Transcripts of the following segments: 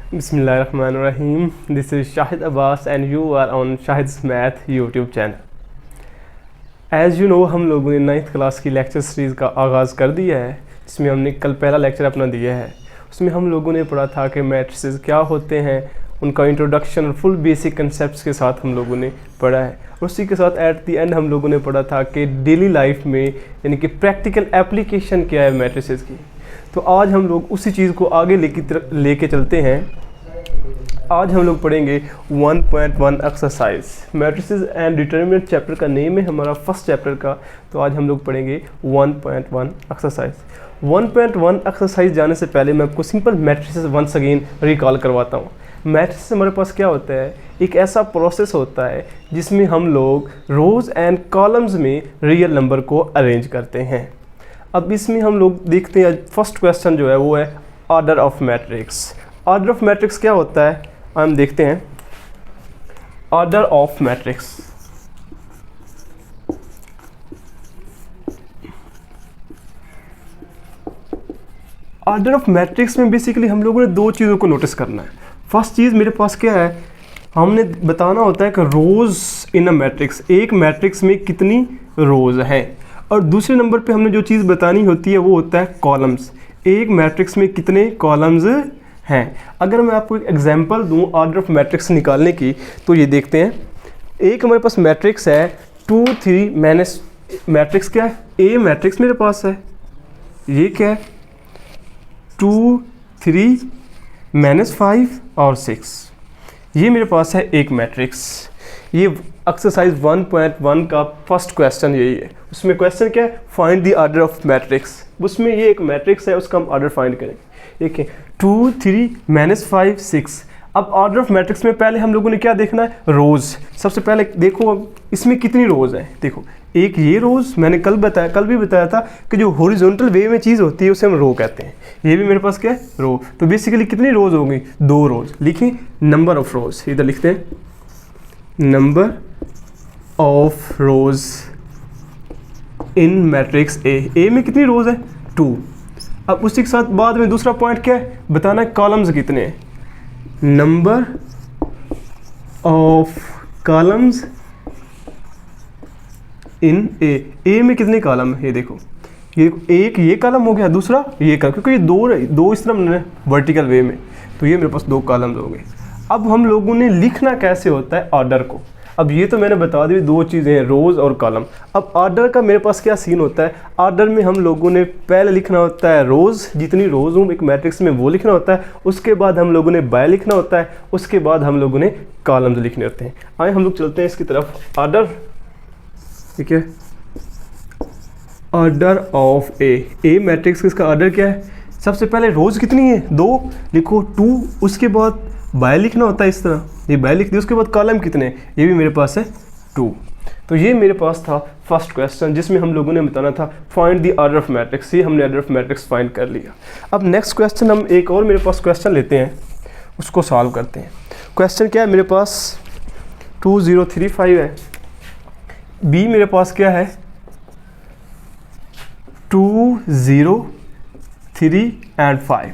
Bismillahirrahmanirrahim. This is Shahid Abbas and you are on Shahid's Math YouTube channel. As you know, हम लोगों ने 9th class की lecture series का आगाज़ कर दिया है। इसमें हमने कल पहला लेक्चर अपना दिया है। उसमें हम लोगों ने पढ़ा था कि मैट्रिसेस क्या होते हैं, उनका इंट्रोडक्शन और फुल बेसिक कंसेप्ट्स के साथ हम लोगों ने पढ़ा है। और उसी के साथ एट द एंड हम लोगों ने पढ़ा था कि डेली लाइफ में यानी कि प्रैक्टिकल एप्लीकेशन क्या है मैट्रिसेस की। तो आज हम लोग उसी चीज़ को आगे लेके चलते हैं। आज हम लोग पढ़ेंगे 1.1 exercise. Matrices and determinant chapter का नेम है हमारा फर्स्ट चैप्टर का। तो आज हम लोग पढ़ेंगे 1.1 एक्सरसाइज। 1.1 एक्सरसाइज जाने से पहले मैं आपको simple matrices once again recall करवाता हूँ। मैट्रिसेस हमारे पास क्या होता है, एक ऐसा प्रोसेस होता है जिसमें हम लोग रोज़ एंड कॉलम्स में रियल नंबर को अरेंज करते हैं। अब इसमें हम लोग देखते हैं फर्स्ट क्वेश्चन जो है वो है order of matrix. Order of matrix क्या होता है हम देखते हैं। Order of matrix, order of matrix में बेसिकली हम लोगों ने दो चीज़ों को नोटिस करना है। फर्स्ट चीज़ मेरे पास क्या है, हमने बताना होता है कि रोज़ इन अ मैट्रिक्स, एक मैट्रिक्स में कितनी रोज़ हैं। और दूसरे नंबर पे हमने जो चीज़ बतानी होती है वो होता है कॉलम्स, एक मैट्रिक्स में कितने कॉलम्स हैं। अगर मैं आपको एक एग्जांपल दूं ऑर्डर ऑफ मैट्रिक्स निकालने की, तो ये देखते हैं। एक हमारे पास मैट्रिक्स है 2 3 माइनस, मैट्रिक्स क्या है, ए मैट्रिक्स मेरे पास है। ये क्या है 2 3 -5 और 6, ये मेरे पास है एक मैट्रिक्स। ये एक्सरसाइज 1.1 का फर्स्ट क्वेश्चन यही है। उसमें क्वेश्चन क्या है, find the order of matrix. उसमें ये एक मैट्रिक्स है, उसका हम ऑर्डर फाइंड करेंगे। देखिए 2 3 -5 6। अब ऑर्डर ऑफ मैट्रिक्स में पहले हम लोगों ने क्या देखना है, रोज़। सबसे पहले देखो अब इसमें कितनी रोज़ हैं। देखो एक ये रोज़ मैंने कल भी बताया था कि जो हॉरिजॉन्टल वे में चीज़ होती है उसे हम रो कहते हैं। ये भी मेरे पास क्या है, रो। तो बेसिकली कितनी रोज़ होंगी, 2 रोज़। लिखें नंबर ऑफ रोज़, इधर लिखते हैं number of rows in matrix A में कितनी रोज़ है 2। अब उसी के साथ बाद में दूसरा पॉइंट क्या है, बताना है कॉलम्स कितने हैं। नंबर ऑफ कॉलम्स इन ए में कितने कॉलम है। ये देखो ये एक ये कॉलम हो गया, दूसरा ये कॉलम, क्योंकि ये दो इस तरह वर्टिकल वे में, तो ये मेरे पास 2 कॉलम्स हो गए। अब हम लोगों ने लिखना कैसे होता है ऑर्डर को। अब ये तो मैंने बता दी 2 चीज़ें हैं, रोज़ और कॉलम। अब ऑर्डर का मेरे पास क्या सीन होता है, ऑर्डर में हम लोगों ने पहले लिखना होता है रोज़, जितनी रोज़ हूँ एक मैट्रिक्स में वो लिखना होता है। उसके बाद हम लोगों ने बाय लिखना होता है। उसके बाद हम लोगों ने कॉलम्स लिखने होते हैं। आए हम लोग चलते हैं इसकी तरफ। ऑर्डर, ठीक है, ऑर्डर ऑफ ए मैट्रिक्स किसका ऑर्डर क्या है। सबसे पहले रोज़ कितनी है, 2 लिखो 2। उसके बाद बाय लिखना होता है इस तरह, ये बाय लिख दिया। उसके बाद कॉलम कितने, ये भी मेरे पास है 2। तो ये मेरे पास था फर्स्ट क्वेश्चन जिसमें हम लोगों ने बताना था find the order of matrix. ये हमने ऑर्डर ऑफ मैट्रिक्स फाइंड कर लिया। अब नेक्स्ट क्वेश्चन हम एक और मेरे पास क्वेश्चन लेते हैं, उसको सॉल्व करते हैं। क्वेश्चन क्या है मेरे पास, 2035 है। बी मेरे पास क्या है 2 0 3 और 5।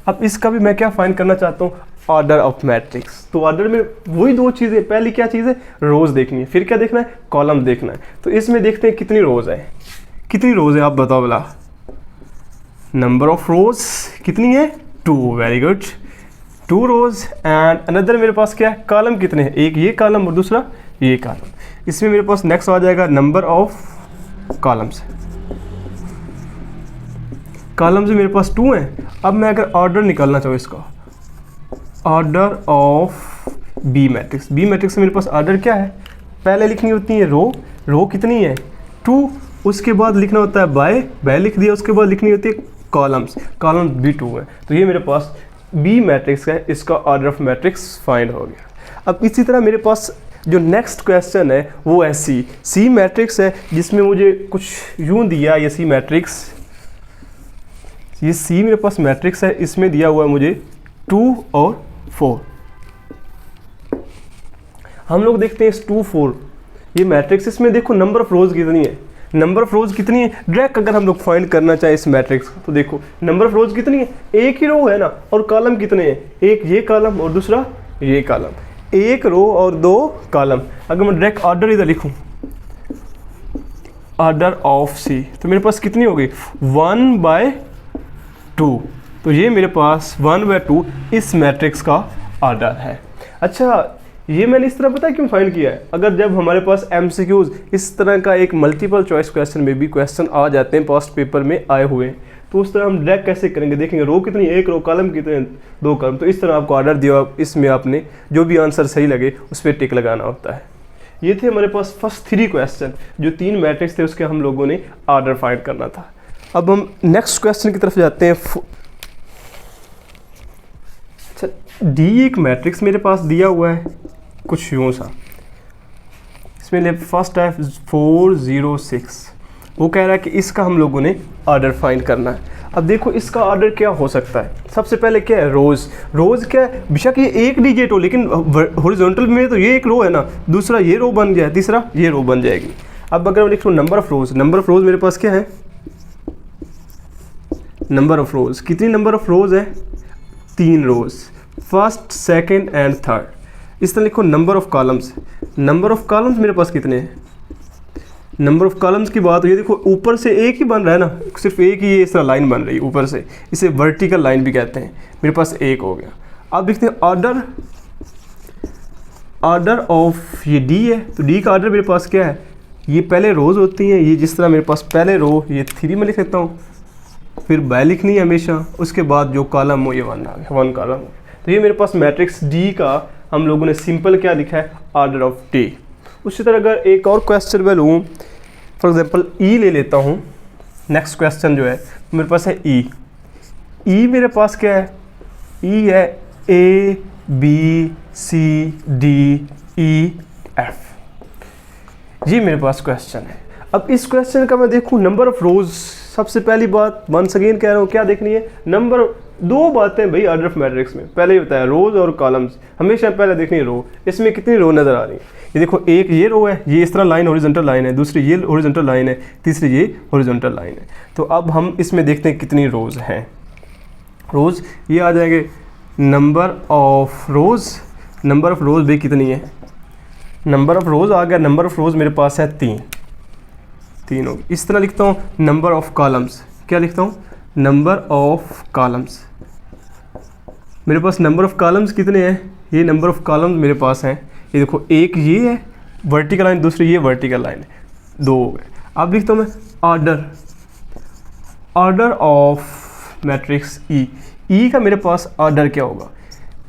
अब इसका भी मैं क्या फाइंड करना चाहता हूँ, ऑर्डर ऑफ मैट्रिक्स। तो ऑर्डर में वही 2 चीज़ें, पहली क्या चीज़ है, रोज़ देखनी है, फिर क्या देखना है, कॉलम देखना है। तो इसमें देखते हैं कितनी रोज़ है, कितनी रोज़ है आप बताओ भला। नंबर ऑफ रोज़ कितनी है 2, very good, 2 rows. And another मेरे पास क्या है, कॉलम कितने हैं, एक ये कॉलम और दूसरा ये कॉलम। इसमें मेरे पास नेक्स्ट आ जाएगा नंबर ऑफ कॉलम्स। कॉलम्स मेरे पास 2 हैं। अब मैं अगर ऑर्डर निकालना चाहूँ इसका, order of B matrix, B matrix में मेरे पास ऑर्डर क्या है, पहले लिखनी होती है रो कितनी है 2। उसके बाद लिखना होता है बाय लिख दिया। उसके बाद लिखनी होती है कॉलम्स भी 2 है। तो ये मेरे पास बी मैट्रिक्स है, इसका ऑर्डर ऑफ मैट्रिक्स फाइंड हो गया। अब इसी तरह मेरे पास जो नेक्स्ट क्वेश्चन है वो है सी मैट्रिक्स है, जिसमें मुझे कुछ यूँ दिया, ये सी मैट्रिक्स, ये सी मेरे पास मैट्रिक्स है। इसमें दिया हुआ है मुझे 2 और 4। हम लोग देखते हैं इस 2 4 ये मैट्रिक्स। इसमें देखो नंबर ऑफ रोज़ कितनी है, नंबर ऑफ रोज कितनी है डायरेक्ट अगर हम लोग फाइंड करना चाहें इस मैट्रिक्स को, तो देखो नंबर ऑफ रोज कितनी है, एक ही रो है ना, और कॉलम कितने हैं, एक ये कॉलम और दूसरा ये कॉलम, एक रो और 2 कॉलम। अगर मैं डायरेक्ट ऑर्डर इधर लिखूं, ऑर्डर ऑफ सी, तो मेरे पास कितनी होगी 1/2, तो ये मेरे पास 1/2 इस मैट्रिक्स का ऑर्डर है। अच्छा, ये मैंने इस तरह पता है क्यों फाइंड किया है, अगर जब हमारे पास MCQs इस तरह का एक मल्टीपल चॉइस क्वेश्चन में भी क्वेश्चन आ जाते हैं, पास्ट पेपर में आए हुए, तो उस तरह हम डायरेक्ट कैसे करेंगे, देखेंगे रो कितनी, एक रो, कॉलम कितने, 2 कॉलम, तो इस तरह आपको ऑर्डर दिया, इसमें आपने जो भी आंसर सही लगे उस पर टिक लगाना होता है। ये थे हमारे पास फर्स्ट 3 क्वेश्चन, जो 3 मैट्रिक्स थे उसके हम लोगों ने ऑर्डर फाइंड करना था। अब हम नेक्स्ट क्वेश्चन की तरफ जाते हैं। अच्छा, डी एक मैट्रिक्स मेरे पास दिया हुआ है कुछ यूँ सा, इसमें फर्स्ट है 4 0 6, वो कह रहा है कि इसका हम लोगों ने ऑर्डर फाइंड करना है। अब देखो इसका ऑर्डर क्या हो सकता है, सबसे पहले क्या है रोज़, रोज़ क्या है, बेशक ये एक डिजिट हो लेकिन हॉरिजॉन्टल में तो ये एक रो है ना, दूसरा ये रो बन गया, तीसरा ये रो बन जाएगी। अब अगर मैं लिख लूँ number of rows, number of rows मेरे पास क्या है, नंबर ऑफ़ रोज़, कितनी नंबर ऑफ़ रोज़ है, 3 रोज़, फर्स्ट सेकेंड एंड थर्ड। इस तरह लिखो number of columns, number of columns मेरे पास कितने हैं, नंबर ऑफ़ कॉलम्स की बात हुई, देखो ऊपर से एक ही बन रहा है ना, सिर्फ एक ही ये इस तरह लाइन बन रही है ऊपर से, इसे वर्टिकल लाइन भी कहते हैं, मेरे पास एक हो गया। अब देखते हैं ऑर्डर, ऑर्डर ऑफ ये डी है, तो डी का ऑर्डर मेरे पास क्या है, ये पहले रोज़ होती हैं, ये जिस तरह मेरे पास पहले रो ये 3 में लिख लेता हूँ, फिर बाय लिखनी है हमेशा, उसके बाद जो कॉलम हो ये 1 आ गया, 1 कॉलम। तो ये मेरे पास मैट्रिक्स डी का हम लोगों ने सिंपल क्या लिखा है, ऑर्डर ऑफ डी। उसी तरह अगर एक और क्वेश्चन मैं लूँ, फॉर एग्जांपल ई ले लेता हूँ, नेक्स्ट क्वेश्चन जो है मेरे पास है ई, ई मेरे पास क्या है, ई है A B C D E F, ये मेरे पास क्वेश्चन है। अब इस क्वेश्चन का मैं देखूँ नंबर ऑफ रोज़, सबसे पहली बात वंस अगेन कह रहा हूँ क्या देखनी है, नंबर, 2 बातें भाई ऑर्डर ऑफ मैट्रिक्स में, पहले ही बताया रोज़ और कॉलम्स, हमेशा पहले देखनी है रो, इसमें कितनी रो नज़र आ रही है, ये देखो एक ये रो है, ये इस तरह लाइन हॉरिजॉन्टल लाइन है, दूसरी ये हॉरिजॉन्टल लाइन है, तीसरी ये हॉरिजॉन्टल लाइन है। तो अब हम इसमें देखते हैं कितनी रोज़ हैं, रोज़ ये आ जाएंगे number of rows, number of rows भी कितनी है, नंबर ऑफ रोज़ आ गया, नंबर ऑफ रोज़ मेरे पास है 3 होगी। इस तरह लिखता हूँ नंबर ऑफ कॉलम्स, क्या लिखता हूँ, नंबर ऑफ कॉलम्स, मेरे पास नंबर ऑफ कॉलम्स कितने हैं, ये नंबर ऑफ कॉलम्स मेरे पास हैं, ये देखो एक ये है वर्टिकल लाइन, दूसरी ये वर्टिकल लाइन है, 2 हो गए। अब लिखता हूँ मैं ऑर्डर, ऑर्डर ऑफ मैट्रिक्स ई, ई का मेरे पास ऑर्डर क्या होगा,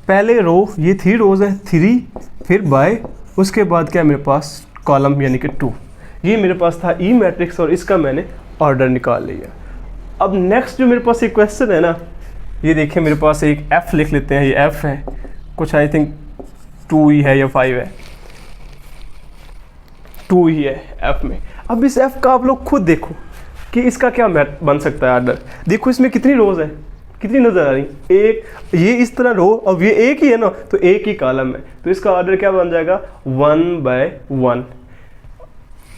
पहले रो ये 3 रोज़ हैं, 3 फिर बाय, उसके बाद क्या है मेरे पास कॉलम यानी कि 2, ये मेरे पास था ई मैट्रिक्स और इसका मैंने ऑर्डर निकाल लिया। अब नेक्स्ट जो मेरे पास एक क्वेश्चन है ना, ये देखिए मेरे पास एक एफ़ लिख लेते हैं, ये एफ़ है कुछ आई थिंक 2 ही है या 5 है, 2 ही है एफ़ में। अब इस एफ़ का आप लोग खुद देखो कि इसका क्या बन सकता है ऑर्डर, देखो इसमें कितनी रोज़ है, कितनी नज़र आ रही, एक, ये इस तरह रो, अब ये एक ही है ना, तो एक ही कॉलम है, तो इसका ऑर्डर क्या बन जाएगा 1/1।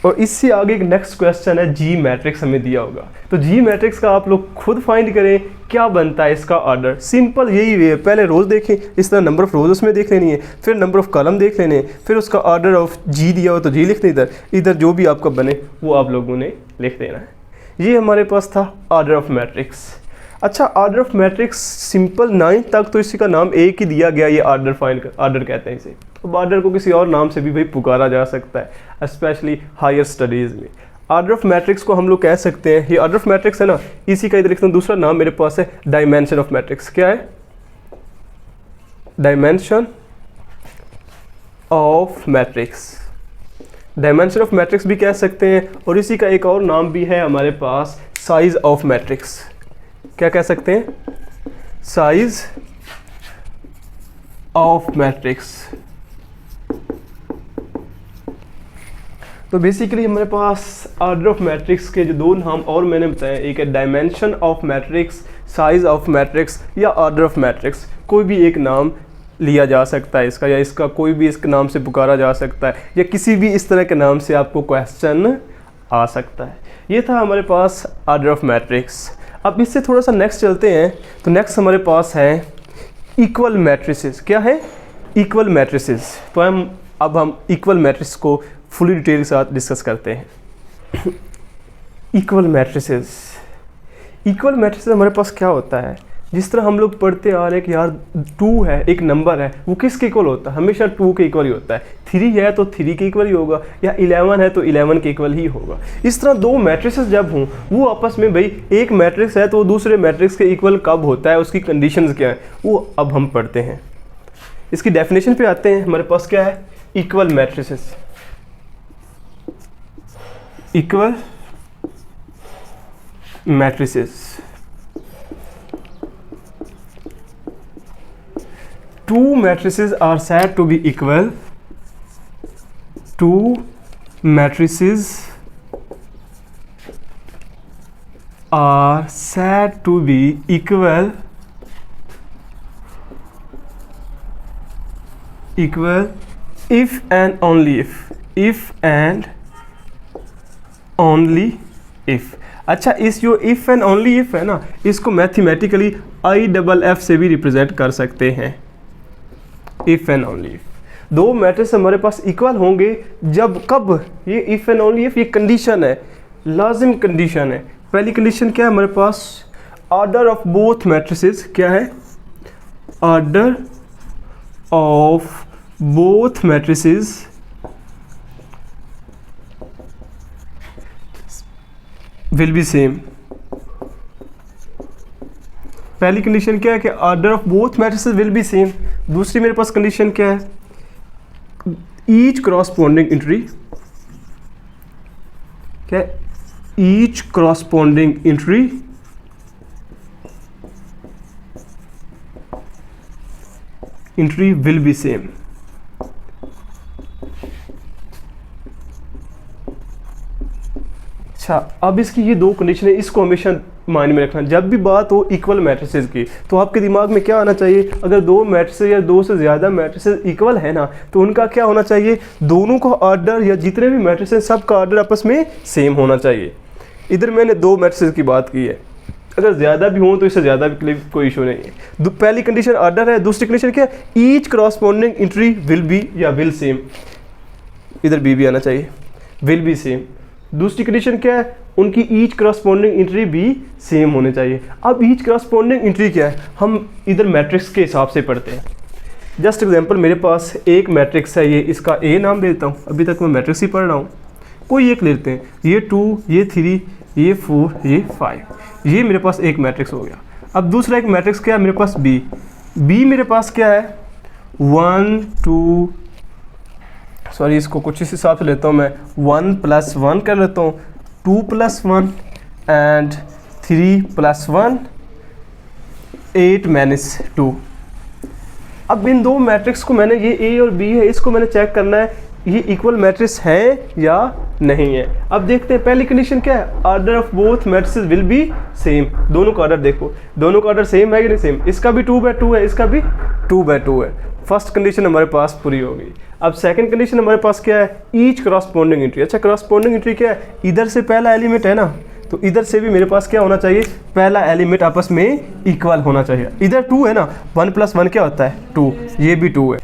और इससे आगे एक नेक्स्ट क्वेश्चन है जी मैट्रिक्स हमें दिया होगा, तो जी मैट्रिक्स का आप लोग खुद फाइंड करें क्या बनता है इसका ऑर्डर, सिंपल यही वे है, पहले रोज़ देखें, इस तरह नंबर ऑफ रोज़ उसमें देख लेनी है, फिर नंबर ऑफ कॉलम देख लेने हैं, फिर उसका ऑर्डर ऑफ जी दिया हो तो जी लिखते, इधर इधर जो भी आपका बने वो आप लोगों ने लिख देना है। ये हमारे पास था ऑर्डर ऑफ मैट्रिक्स। अच्छा, ऑर्डर ऑफ मैट्रिक्स सिंपल 9 तक तो इसी का नाम एक ही दिया गया, ये ऑर्डर फाइंड ऑर्डर कहते हैं इसे। अब ऑर्डर को किसी और नाम से भी भाई पुकारा जा सकता है, स्पेशली हायर स्टडीज़ में। ऑर्डर ऑफ मैट्रिक्स को हम लोग कह सकते हैं, ये ऑर्डर ऑफ मैट्रिक्स है ना, इसी का इधर लिखता हूँ, दूसरा नाम मेरे पास है डायमेंशन ऑफ मैट्रिक्स। क्या है, dimension of matrix, dimension of matrix भी कह सकते हैं, और इसी का एक और नाम भी है हमारे पास साइज ऑफ मैट्रिक्स। क्या कह सकते हैं, साइज ऑफ मैट्रिक्स। तो बेसिकली हमारे पास ऑर्डर ऑफ मैट्रिक्स के जो 2 नाम और मैंने बताए, एक है dimension of matrix, size of matrix या ऑर्डर ऑफ मैट्रिक्स, कोई भी एक नाम लिया जा सकता है इसका, या इसका कोई भी इसके नाम से पुकारा जा सकता है, या किसी भी इस तरह के नाम से आपको क्वेश्चन आ सकता है। ये था हमारे पास ऑर्डर ऑफ मैट्रिक्स। अब इससे थोड़ा सा नेक्स्ट चलते हैं। तो नेक्स्ट हमारे पास है इक्वल मैट्रिसेस। क्या है? Equal matrices. तो अब हम इक्वल मैट्रिक्स को फुली डिटेल के साथ डिस्कस करते हैं। Equal matrices. इक्वल मैट्रिसेस हमारे पास क्या होता है? जिस तरह हम लोग पढ़ते आ रहे हैं कि यार 2 है, एक नंबर है, वो किसके इक्वल होता है? हमेशा 2 के इक्वल ही होता है। 3 है तो 3 के इक्वल ही होगा, या 11 है तो 11 के इक्वल ही होगा। इस तरह 2 मैट्रिसेस जब हों, वो आपस में, भाई एक मैट्रिक्स है तो वो दूसरे मैट्रिक्स के इक्वल कब होता है, उसकी कंडीशंस क्या है, वो अब हम पढ़ते हैं। इसकी डेफिनेशन पे आते हैं। हमारे पास क्या है? Equal matrices. Equal matrices. 2 matrices are said to be equal. 2 matrices are said to be equal if and only if अच्छा, इस जो if and only if है ना, इसको मैथमेटिकली IFF से भी रिप्रेजेंट कर सकते हैं। If and only if 2 matrix हमारे पास इक्वल होंगे जब, कब? ये इफ एंड ओनली इफ, ये कंडीशन है, लाजिम कंडीशन है। पहली कंडीशन क्या है हमारे पास? Order of both matrices. क्या है? Order of both matrices will be same. पहली कंडीशन क्या है कि order of both matrices will be same. दूसरी मेरे पास कंडीशन क्या है? ईच क्रॉसपोंडिंग एंट्री, क्या? Each corresponding entry will be same. अच्छा, अब इसकी ये 2 कंडीशन है, इसको हमेशा माइंड में रखना। जब भी बात हो इक्वल मैट्रिसेस की, तो आपके दिमाग में क्या आना चाहिए? अगर 2 मैट्रिसेस या 2 से ज़्यादा मैट्रिसेस इक्वल है ना, तो उनका क्या होना चाहिए? दोनों का ऑर्डर, या जितने भी मैट्रिसेस, सब का ऑर्डर आपस में सेम होना चाहिए। इधर मैंने 2 मैट्रिसेस की बात की है, अगर ज़्यादा भी हो तो इससे ज़्यादा भी कोई इशू नहीं है। पहली कंडीशन ऑर्डर है, दूसरी कंडीशन क्या है? Each corresponding entry will be या विल सेम। इधर भी आना चाहिए, विल बी सेम। दूसरी कंडीशन क्या है? उनकी ईच क्रॉसपोंडिंग एंट्री भी सेम होने चाहिए। अब ईच क्रॉसपोंडिंग एंट्री क्या है? हम इधर मैट्रिक्स के हिसाब से पढ़ते हैं। जस्ट एग्जांपल, मेरे पास एक मैट्रिक्स है, ये इसका ए नाम देता हूँ, अभी तक मैं मैट्रिक्स ही पढ़ रहा हूँ। कोई एक लेते हैं, ये 2, ये 3, ये 4, ये 5, ये मेरे पास एक मैट्रिक्स हो गया। अब दूसरा एक मैट्रिक्स क्या है मेरे पास? बी मेरे पास क्या है? 1 2, सॉरी इसको कुछ इस हिसाब से लेता हूँ मैं, 1 + 1 कर लेता हूँ, 2 + 1 एंड 3 + 1, 8 - 2। अब इन 2 मैट्रिक्स को मैंने, ये ए और बी है, इसको मैंने चेक करना है ये इक्वल मैट्रिक्स है या नहीं है। अब देखते हैं, पहली कंडीशन क्या है? Order of both matrices will be same. दोनों का ऑर्डर देखो, दोनों का ऑर्डर सेम है कि नहीं सेम? इसका भी 2/2 है, इसका भी 2/2 है। फर्स्ट कंडीशन हमारे पास पूरी हो गई। अब सेकंड कंडीशन हमारे पास क्या है? Each corresponding entry. अच्छा, क्रॉसपोंडिंग एंट्री क्या है? इधर से पहला एलिमेंट है ना, तो इधर से भी मेरे पास क्या होना चाहिए? पहला एलिमेंट आपस में इक्वल होना चाहिए। इधर 2 है ना, 1 + 1 क्या होता है? 2, ये भी 2 है।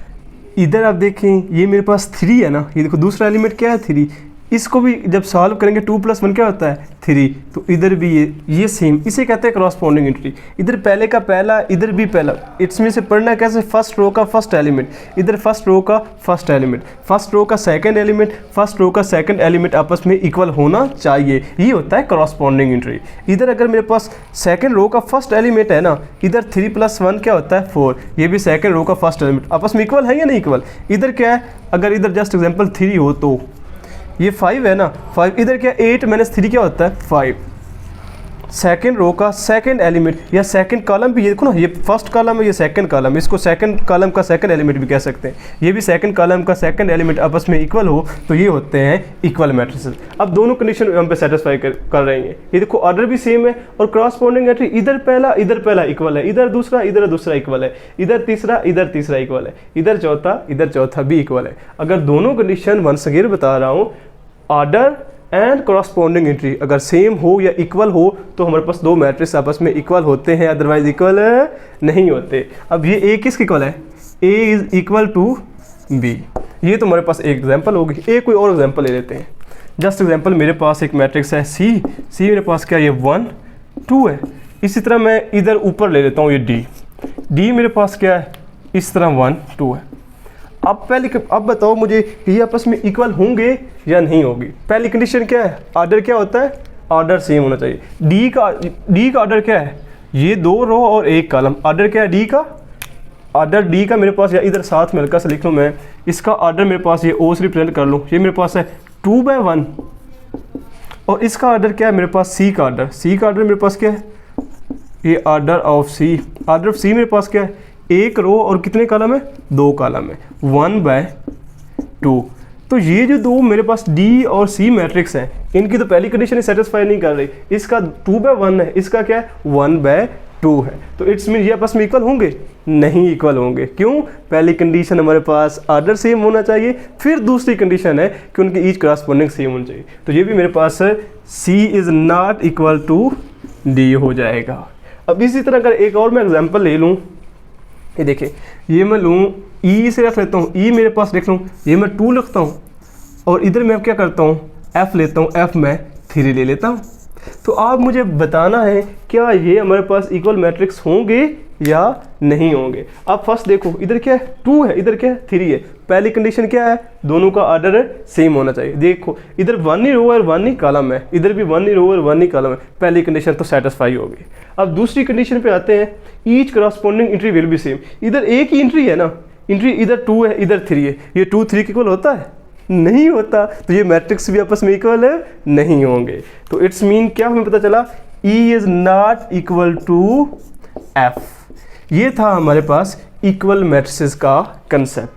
इधर आप देखें, ये मेरे पास 3 है ना, ये देखो दूसरा एलिमेंट क्या है? 3। इसको भी जब सॉल्व करेंगे 2 + 1 क्या होता है? 3। तो इधर भी ये सेम, इसे कहते हैं क्रॉसपोंडिंग एंट्री। इधर पहले का पहला, इधर भी पहला। इसमें से पढ़ना कैसे? फर्स्ट रो का फर्स्ट एलिमेंट, इधर फर्स्ट रो का फर्स्ट एलिमेंट, फर्स्ट रो का सेकंड एलिमेंट, फर्स्ट रो का सेकंड एलिमेंट आपस में इक्वल होना चाहिए। ये होता है क्रॉसपोंडिंग एंट्री। इधर अगर मेरे पास सेकंड रो का फर्स्ट एलिमेंट है ना, इधर 3 + 1 क्या होता है? 4। ये भी सेकंड रो का फर्स्ट एलिमेंट, आपस में इक्वल है या नहीं इक्वल? इधर क्या है? अगर इधर जस्ट एग्जाम्पल 3 हो तो ये 5 है ना, 5। इधर क्या? 8 - 3 क्या होता है? 5। सेकंड रो का सेकंड एलिमेंट या सेकंड कॉलम भी, ये देखो ना, ये फर्स्ट कॉलम है, ये सेकंड कॉलम, इसको सेकंड कॉलम का सेकंड एलिमेंट भी कह सकते हैं। ये भी सेकंड कॉलम का सेकंड एलिमेंट आपस में इक्वल हो तो ये होते हैं इक्वल मैट्रिसेस। अब दोनों कंडीशन हम पे सेटिस्फाई कर रहे हैं। ये देखो ऑर्डर भी सेम है और क्रॉसपोंडिंग एंट्री, इधर पहला इक्वल है, इधर दूसरा इक्वल है, इधर तीसरा इक्वल है, इधर चौथा भी इक्वल है। अगर दोनों कंडीशन वंस अगेन बता रहा हूँ, ऑर्डर एंड कॉरस्पॉन्डिंग एंट्री अगर सेम हो या इक्वल हो तो हमारे पास दो मैट्रिक्स आपस में इक्वल होते हैं, अदरवाइज इक्वल नहीं होते। अब ये ए किसके इक्वल है? ए इज इक्वल टू बी। ये तो हमारे पास एक एग्जांपल होगी। एक कोई और एग्जांपल ले लेते हैं। जस्ट एग्जांपल, मेरे पास एक मैट्रिक्स है सी मेरे पास क्या है? ये 1 2 है। इसी तरह मैं इधर ऊपर ले लेता हूँ ये डी मेरे पास क्या है? इस तरह 1 2 है। अब बताओ मुझे ये आपस में इक्वल होंगे या नहीं होगी? पहली कंडीशन क्या है? ऑर्डर क्या होता है? ऑर्डर सेम होना चाहिए। डी का ऑर्डर क्या है? ये 2 रो और 1 कॉलम। ऑर्डर क्या है डी का? ऑर्डर डी का मेरे पास, या इधर साथ में हल्का सा लिख लूँ मैं, इसका ऑर्डर मेरे पास ये ओ से रिप्रेजेंट कर लूँ। ये मेरे पास है 2/1 और इसका ऑर्डर क्या है? मेरे पास सी का ऑर्डर मेरे पास क्या है? ये ऑर्डर ऑफ सी मेरे पास क्या है? 1 रो और कितने कॉलम है? 2 कॉलम है, 1/2। तो ये जो दो मेरे पास डी और सी मैट्रिक्स हैं, इनकी तो पहली कंडीशन सेटिस्फाई नहीं कर रही। इसका 2/1 है, इसका क्या है? 1/2 है। तो इट्स मीन ये आपस में इक्वल होंगे? नहीं इक्वल होंगे। क्यों? पहली कंडीशन हमारे पास ऑर्डर सेम होना चाहिए, फिर दूसरी कंडीशन है कि उनकी ईच करस्पॉन्डिंग सेम होनी चाहिए। तो ये भी मेरे पास C is not equal to D हो जाएगा। अब इसी तरह अगर एक और मैं एग्जाम्पल ले लूँ, ये देखिए, ये मैं लूँ ई से रख लेता हूँ, ई मेरे पास लिख लूँ, ये मैं 2 लिखता हूँ और इधर मैं क्या करता हूँ? एफ लेता हूँ, एफ मैं 3 ले लेता हूँ। तो आप मुझे बताना है क्या ये हमारे पास इक्वल मैट्रिक्स होंगे या नहीं होंगे। अब फर्स्ट देखो, इधर क्या है? 2 है, इधर क्या है? 3 है। पहली कंडीशन क्या है? दोनों का ऑर्डर सेम होना चाहिए। देखो इधर 1 ही रो और 1 ही कॉलम है, इधर भी 1 ही रो और 1 ही कॉलम है। पहली कंडीशन तो सेटिस्फाई होगी। अब दूसरी कंडीशन पे आते हैं, each corresponding entry will be same. इधर एक ही एंट्री है ना, एंट्री इधर 2 है, इधर 3 है। ये 2 3 के इक्वल होता है? नहीं होता। तो ये मैट्रिक्स भी आपस में इक्वल नहीं होंगे। तो इट्स मीन क्या हमें पता चला? E is not equal to F. ये था हमारे पास इक्वल मैट्रिसेस का कंसेप्ट।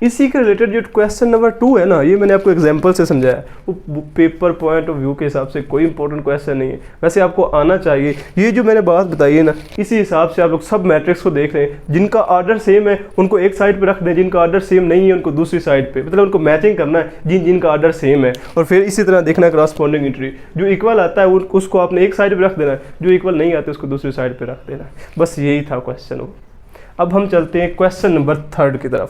इसी के रिलेटेड जो क्वेश्चन नंबर 2 है ना, ये मैंने आपको एग्जांपल से समझाया। वो पेपर पॉइंट ऑफ व्यू के हिसाब से कोई इंपॉर्टेंट क्वेश्चन नहीं है, वैसे आपको आना चाहिए। ये जो मैंने बात बताई है ना, इसी हिसाब से आप लोग सब मैट्रिक्स को देख रहे हैं। जिनका ऑर्डर सेम है उनको एक साइड पे रख दें, जिनका ऑर्डर सेम नहीं है उनको दूसरी साइड पे, मतलब उनको मैचिंग करना है जिनका ऑर्डर सेम है। और फिर इसी तरह देखना करस्पॉन्डिंग एंट्री, जो इक्वल आता है उसको आपने एक साइड पर रख देना है, जो इक्वल नहीं आते उसको दूसरी साइड पर रख देना है। बस यही था क्वेश्चन। अब हम चलते हैं क्वेश्चन नंबर 3 की तरफ।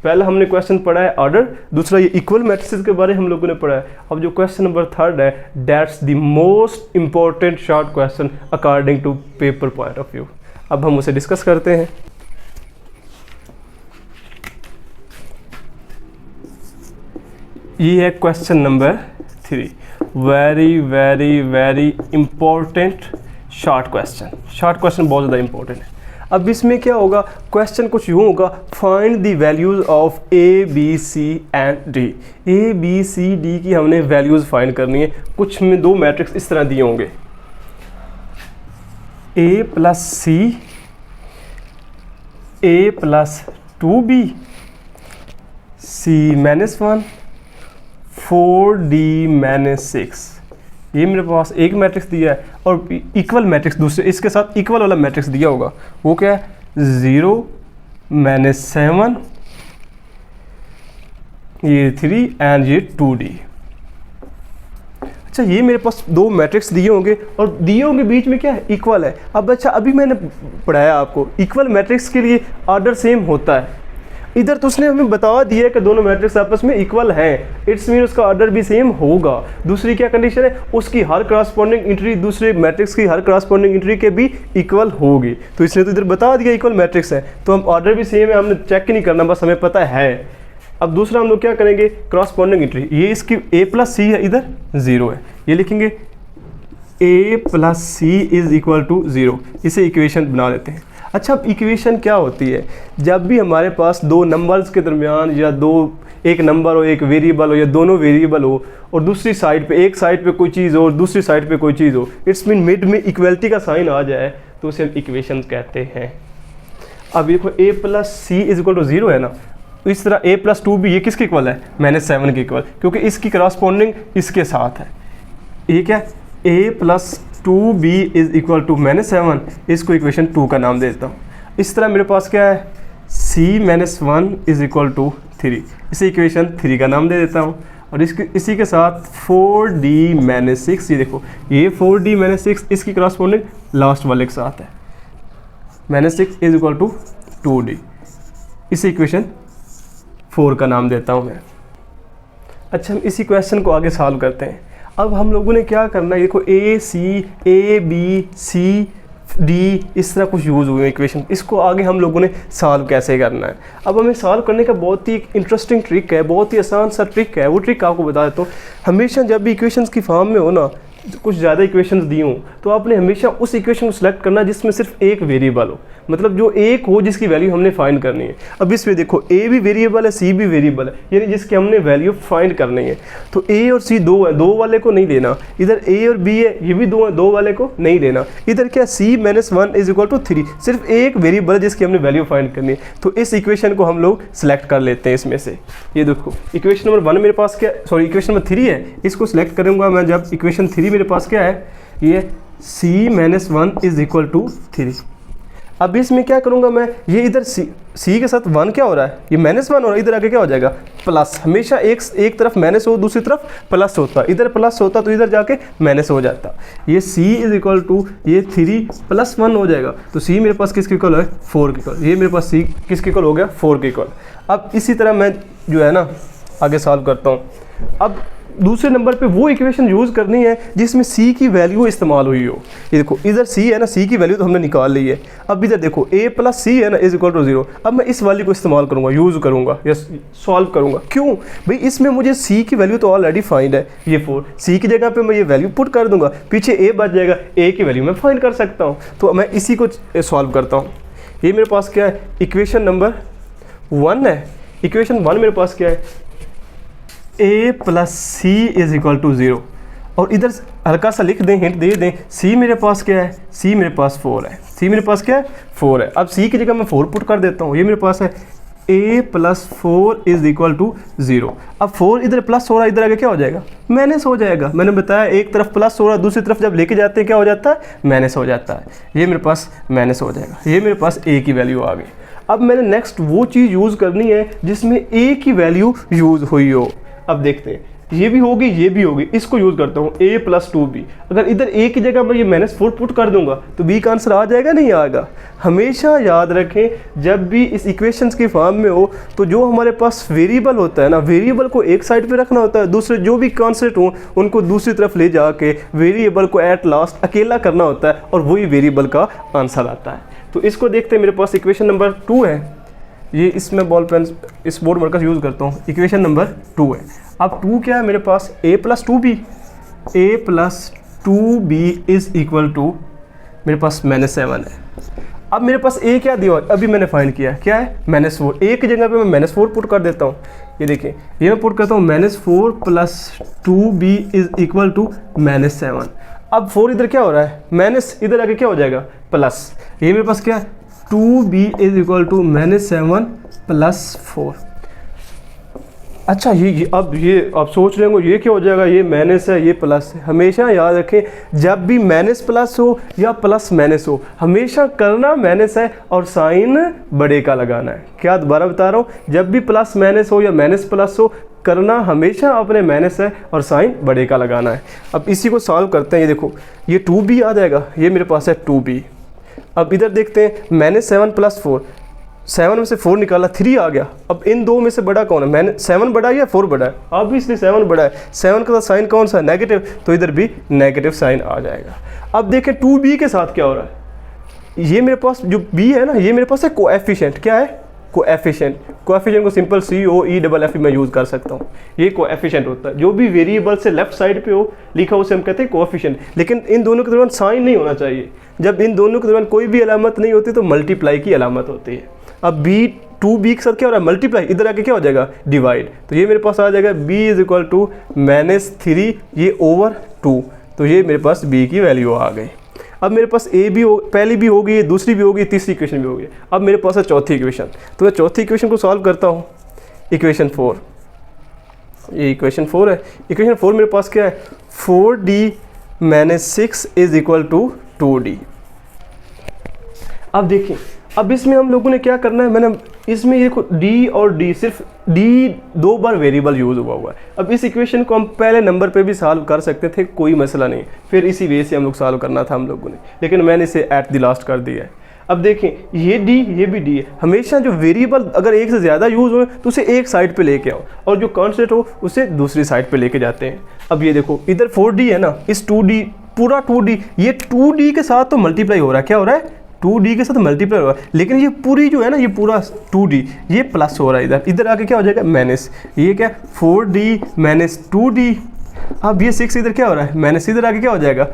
पहला हमने क्वेश्चन पढ़ा है ऑर्डर, दूसरा ये इक्वल मैट्रिसेस के बारे हम लोगों ने पढ़ा है। अब जो क्वेश्चन नंबर 3 है, that's the most important short question according to paper point of view. अब हम उसे डिस्कस करते हैं। ये है question number 3, very very very important short question बहुत ज़्यादा इंपॉर्टेंट है। अब इसमें क्या होगा? क्वेश्चन कुछ यूँ होगा, find the values of A B C and D. A B C D की हमने वैल्यूज़ फाइंड करनी है। कुछ में 2 मैट्रिक्स इस तरह दिए होंगे, ए प्लस सी, ए प्लस 2b, सी -1, 4d -6। ये मेरे पास एक मैट्रिक्स दिया है और इक्वल मैट्रिक्स दूसरे इसके साथ इक्वल वाला मैट्रिक्स दिया होगा। वो क्या है? 0 -7, ये 3 एंड ये 2d। अच्छा, ये मेरे पास 2 मैट्रिक्स दिए होंगे और दिए होंगे बीच में क्या है? इक्वल है। अब अच्छा, अभी मैंने पढ़ाया आपको इक्वल मैट्रिक्स के लिए ऑर्डर सेम होता है। इधर तो उसने हमें बता दिया है कि दोनों मैट्रिक्स आपस में इक्वल हैं, इट्स मीन उसका ऑर्डर भी सेम होगा। दूसरी क्या कंडीशन है? उसकी हर करस्पॉन्डिंग एंट्री दूसरे मैट्रिक्स की हर करस्पॉन्डिंग एंट्री के भी इक्वल होगी। तो इसने तो इधर बता दिया इक्वल मैट्रिक्स है, तो हम ऑर्डर भी सेम है, हमने चेक ही नहीं करना, बस हमें पता है। अब दूसरा हम लोग क्या करेंगे? करस्पॉन्डिंग एंट्री, ये इसकी a प्लस सी है, इधर 0 है, ये लिखेंगे a plus C is equal to 0। इसे इक्वेशन बना लेते हैं। अच्छा, अब इक्वेशन क्या होती है? जब भी हमारे पास 2 नंबर्स के दरमियान या एक नंबर हो, एक वेरिएबल हो, या दोनों वेरिएबल हो और दूसरी साइड पे एक साइड पे कोई चीज़ हो और दूसरी साइड पे कोई चीज़ हो, इट्स मीन मिड में इक्वलिटी का साइन आ जाए तो उसे हम इक्वेशन कहते हैं। अब देखो a plus C is equal to 0 है ना, तो इस तरह a प्लस 2b ये किसके इक्वल है? -7 के इक्वल, क्योंकि इसकी करस्पॉन्डिंग इसके साथ है। ये क्या? a plus 2b is equal to -7, इसको इक्वेशन 2 का नाम दे देता हूँ। इस तरह मेरे पास क्या है? c -1 इज इक्वल टू 3, इसे इक्वेशन 3 का नाम दे देता हूँ। और इसी के साथ 4D माइनस 6, ये देखो ये 4D माइनस 6 इसकी क्रॉसपोंडिंग लास्ट वाले के साथ है, -6 इज इक्वल टू 2D। इसे इक्वेशन 4 का नाम देता हूँ मैं। अच्छा, हम इसी क्वेश्चन को आगे सॉल्व करते हैं। अब हम लोगों ने क्या करना है, देखो A B C D इस तरह कुछ यूज़ हुए इक्वेशन, इसको आगे हम लोगों ने सॉल्व कैसे करना है। अब हमें सॉल्व करने का बहुत ही इंटरेस्टिंग ट्रिक है, बहुत ही आसान सा ट्रिक है। वो ट्रिक आपको बता देता हूँ। हमेशा जब भी इक्वेशंस की फॉर्म में हो ना, कुछ ज़्यादा इक्वेशंस दी हूँ, तो आपने हमेशा उस इक्वेशन को सिलेक्ट करना जिसमें सिर्फ एक वेरिएबल हो, मतलब जो एक हो जिसकी वैल्यू हमने फाइंड करनी है। अब इसमें देखो A भी वेरिएबल है, C भी वेरिएबल है, यानी जिसकी हमने वैल्यू फाइंड करनी है। तो A और C दो है, दो वाले को नहीं लेना। इधर A और B है, ये भी दो है, दो वाले को नहीं लेना। इधर क्या C - 1 इज इक्वल टू 3, सिर्फ एक वेरिएबल है जिसकी हमने वैल्यू फाइंड करनी है। तो इस इक्वेशन को हम लोग सेलेक्ट कर लेते हैं इसमें से। ये देखो इक्वेशन नंबर 1 मेरे पास क्या, सॉरी इक्वेशन नंबर 3 है, इसको सिलेक्ट करूँगा मैं। जब इक्वेशन 3 मेरे पास क्या है, ये C - 1 इज इक्वल टू 3। अब इसमें क्या करूंगा मैं, ये इधर C के साथ 1 क्या हो रहा है, ये -1 हो रहा है, इधर आके क्या हो जाएगा प्लस। हमेशा एक तरफ माइनस हो, दूसरी तरफ प्लस होता, इधर प्लस होता तो इधर जाके माइनस हो जाता। ये C इज इक्वल टू ये 3 + 1 हो जाएगा। तो C मेरे पास किसके इक्वल है, 4 के इक्वल। ये मेरे पास C किसके इक्वल हो गया, 4 के इक्वल। अब इसी तरह मैं जो है ना आगे सॉल्व करता हूँ। अब दूसरे नंबर पे वो इक्वेशन यूज़ करनी है जिसमें C की वैल्यू इस्तेमाल हुई हो। ये देखो इधर C है ना, C की वैल्यू तो हमने निकाल ली है। अब इधर देखो A + C है ना इज इक्वल टू 0। अब मैं इस वाली को इस्तेमाल करूँगा, यूज़ करूँगा या सॉल्व करूँगा। क्यों भाई, इसमें मुझे C की वैल्यू तो ऑलरेडी फाइंड है, ये 4। C की जगह पे मैं ये वैल्यू पुट कर दूँगा, पीछे A बच जाएगा, A की वैल्यू मैं फाइंड कर सकता हूँ। तो मैं इसी को सॉल्व करता हूँ। ये मेरे पास क्या है, इक्वेशन नंबर 1 है। इक्वेशन 1 मेरे पास क्या है, A + C is equal to 0। और इधर हल्का सा लिख दें, हिंट दे दें, C मेरे पास क्या है, C मेरे पास 4 है। C मेरे पास क्या है, 4 है। अब C की जगह मैं 4 पुट कर देता हूँ। ये मेरे पास है A + 4 इज इक्वल टू 0। अब 4 इधर प्लस हो रहा है, इधर आगे क्या हो जाएगा, माइनस हो जाएगा। मैंने बताया एक तरफ प्लस हो रहा है, दूसरी तरफ जब लेके जाते हैं क्या हो जाता है, माइनस हो जाता है। ये मेरे पास माइनस हो जाएगा। ये मेरे पास A की वैल्यू आ गई। अब मैंने नेक्स्ट वो चीज़ यूज़ करनी है जिसमें A की वैल्यू यूज़ हुई हो। अब देखते हैं, ये भी होगी, ये भी होगी। इसको यूज़ करता हूँ A + 2B। अगर इधर A की जगह मैं ये -4 पुट कर दूंगा तो B का आंसर आ जाएगा, नहीं आएगा। हमेशा याद रखें, जब भी इस इक्वेशंस की फॉर्म में हो तो जो हमारे पास वेरिएबल होता है ना, वेरिएबल को एक साइड पे रखना होता है, दूसरे जो भी कॉन्सेप्ट हो उनको दूसरी तरफ ले जाके वेरिएबल को एट लास्ट अकेला करना होता है और वही वेरिएबल का आंसर आता है। तो इसको देखते हैं, मेरे पास इक्वेशन नंबर 2 है। ये इसमें बॉल पेन इस बोर्ड मार्कर यूज़ करता हूँ। इक्वेशन नंबर 2 है। अब 2 क्या है मेरे पास, A + 2B। A + 2B is equal to मेरे पास -7 है। अब मेरे पास A क्या दिया, अभी मैंने फाइंड किया क्या है, -4। A की जगह पे मैं -4 पुट कर देता हूँ। ये देखिए, ये मैं पुट करता हूँ, -4 + 2B इज इक्वल टू -7। अब 4 इधर क्या हो रहा है, माइनस, इधर आके क्या हो जाएगा, प्लस। ये मेरे पास क्या है, 2B इज इक्वल टू -7 + 4। अच्छा, ये आप सोच रहे होंगे ये क्या हो जाएगा, ये माइनस है, ये प्लस है। हमेशा याद रखें, जब भी माइनस प्लस हो या प्लस माइनस हो, हमेशा करना माइनस है और साइन बड़े का लगाना है। क्या दोबारा बता रहा हूँ, जब भी प्लस माइनस हो या माइनस प्लस हो, करना हमेशा अपने माइनस है और साइन बड़े का लगाना है। अब इसी को सॉल्व करते हैं। ये देखो, ये 2B आ जाएगा, ये मेरे पास है 2B। अब इधर देखते हैं, -7 + 4, 7 में से 4 निकाला, 3 आ गया। अब इन दो में से बड़ा कौन है, मैंने 7 बड़ा है या 4 बड़ा है, ऑब्वियसली 7 बड़ा है। 7 का साइन कौन सा है, नेगेटिव, तो इधर भी नेगेटिव साइन आ जाएगा। अब देखें 2B के साथ क्या हो रहा है, ये मेरे पास जो B है ना, ये मेरे पास है कोएफिशिएंट। क्या है, कोएफिशिएंट। कोएफिशिएंट को सिंपल COEFF में यूज़ कर सकता हूँ। ये कोएफिशिएंट होता है, जो भी वेरिएबल से लेफ्ट साइड पे हो लिखा उसे हम कहते हैं कोएफिशिएंट। लेकिन इन दोनों के दरमियान साइन नहीं होना चाहिए। जब इन दोनों के दरमियान कोई भी अलामत नहीं होती तो मल्टीप्लाई की अलामत होती है। अब 2B के साथ क्या हो रहा है, मल्टीप्लाई, इधर आके क्या हो जाएगा, डिवाइड। तो ये मेरे पास आ जाएगा B इज इक्वल टू -3 ये ओवर 2। तो ये मेरे पास B की वैल्यू आ गई। अब मेरे पास A भी हो, पहली भी होगी, दूसरी भी होगी, तीसरी इक्वेशन भी होगी। अब मेरे पास है चौथी इक्वेशन। तो मैं चौथी इक्वेशन को सॉल्व करता हूँ। इक्वेशन 4, ये इक्वेशन 4 है। इक्वेशन 4 मेरे पास क्या है, 4D - 6 is equal to 2D। अब देखिए, अब इसमें हम लोगों ने क्या करना है, मैंने इसमें ये देखो डी और डी, सिर्फ डी 2 बार वेरिएबल यूज़ हुआ है। अब इस इक्वेशन को हम पहले नंबर पे भी सॉल्व कर सकते थे, कोई मसला नहीं, फिर इसी वे से हम लोग सॉल्व करना था हम लोगों ने, लेकिन मैंने इसे एट द लास्ट कर दिया है। अब देखें ये डी, ये भी डी है। हमेशा जो वेरिएबल अगर एक से ज़्यादा यूज़ हो तो उसे एक साइड पे लेके आओ, और जो कांस्टेंट हो उसे दूसरी साइड पे लेके जाते हैं। अब ये देखो इधर 4d है ना, इस 2d पूरा 2d, ये 2d के साथ तो मल्टीप्लाई हो रहा है, क्या हो रहा है 2d के साथ मल्टीप्लाई हो रहा है, लेकिन ये पूरी जो है ना, ये पूरा 2d ये प्लस हो रहा है इधर, इधर आके क्या हो जाएगा माइनस, ये क्या 4d माइनस 2d। अब ये 6 इधर क्या हो रहा है माइनस, इधर आके क्या हो जाएगा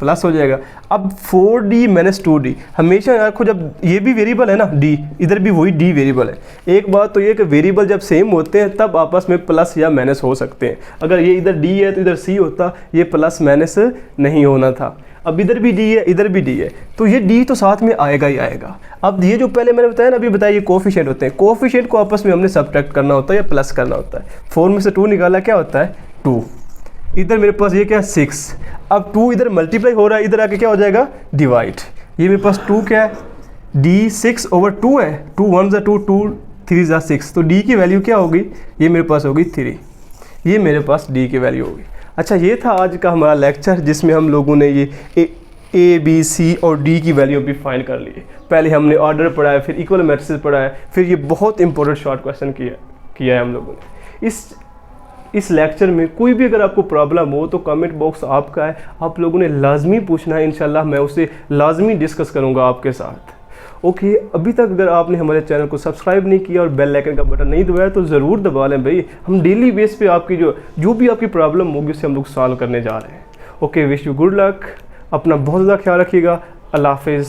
प्लस हो जाएगा। अब 4d माइनस 2d, हमेशा रखो जब ये भी वेरिएबल है ना d, इधर भी वही d वेरिएबल है। एक बात तो ये कि वेरिएबल जब सेम होते हैं तब आपस में प्लस या माइनस हो सकते हैं। अगर ये इधर d है तो इधर c होता, ये प्लस माइनस नहीं होना था। अब इधर भी d है, इधर भी d है, तो ये d तो साथ में आएगा ही आएगा। अब ये जो पहले मैंने बताया ना, अभी बताया ये कोफिशिएंट होते हैं, कोफिशिएंट को आपस में हमने सब्ट्रैक्ट करना होता है या प्लस करना होता है। 4 में से 2 निकाला क्या होता है 2, इधर मेरे पास ये क्या 6, अब 2 इधर मल्टीप्लाई हो रहा है, इधर आके क्या हो जाएगा डिवाइड। ये मेरे पास 2 क्या है d 6/2 है, 2 1 2 2 3 6, तो d की वैल्यू क्या होगी, ये मेरे पास होगी 3, ये मेरे पास d की वैल्यू होगी। अच्छा ये था आज का हमारा लेक्चर, जिसमें हम लोगों ने ये ए बी सी और डी की वैल्यू भी फाइंड कर ली। पहले हमने ऑर्डर पढ़ा है, फिर इक्वल मैट्रिसेस पढ़ा है, फिर ये बहुत इंपॉर्टेंट शॉर्ट क्वेश्चन किया है हम लोगों ने। इस लेक्चर में कोई भी अगर आपको प्रॉब्लम हो तो कमेंट बॉक्स आपका है, आप लोगों ने लाजमी पूछना है, इंशाल्लाह मैं उसे लाजमी डिस्कस करूँगा आपके साथ। ओके, अभी तक अगर आपने हमारे चैनल को सब्सक्राइब नहीं किया और बेल आइकन का बटन नहीं दबाया तो ज़रूर दबा लें भाई। हम डेली बेस पे आपकी जो भी आपकी प्रॉब्लम होगी उससे हम लोग सॉल्व करने जा रहे हैं। Okay, wish you good luck, अपना बहुत ज़्यादा ख्याल रखिएगा, अल्लाह हाफिज़।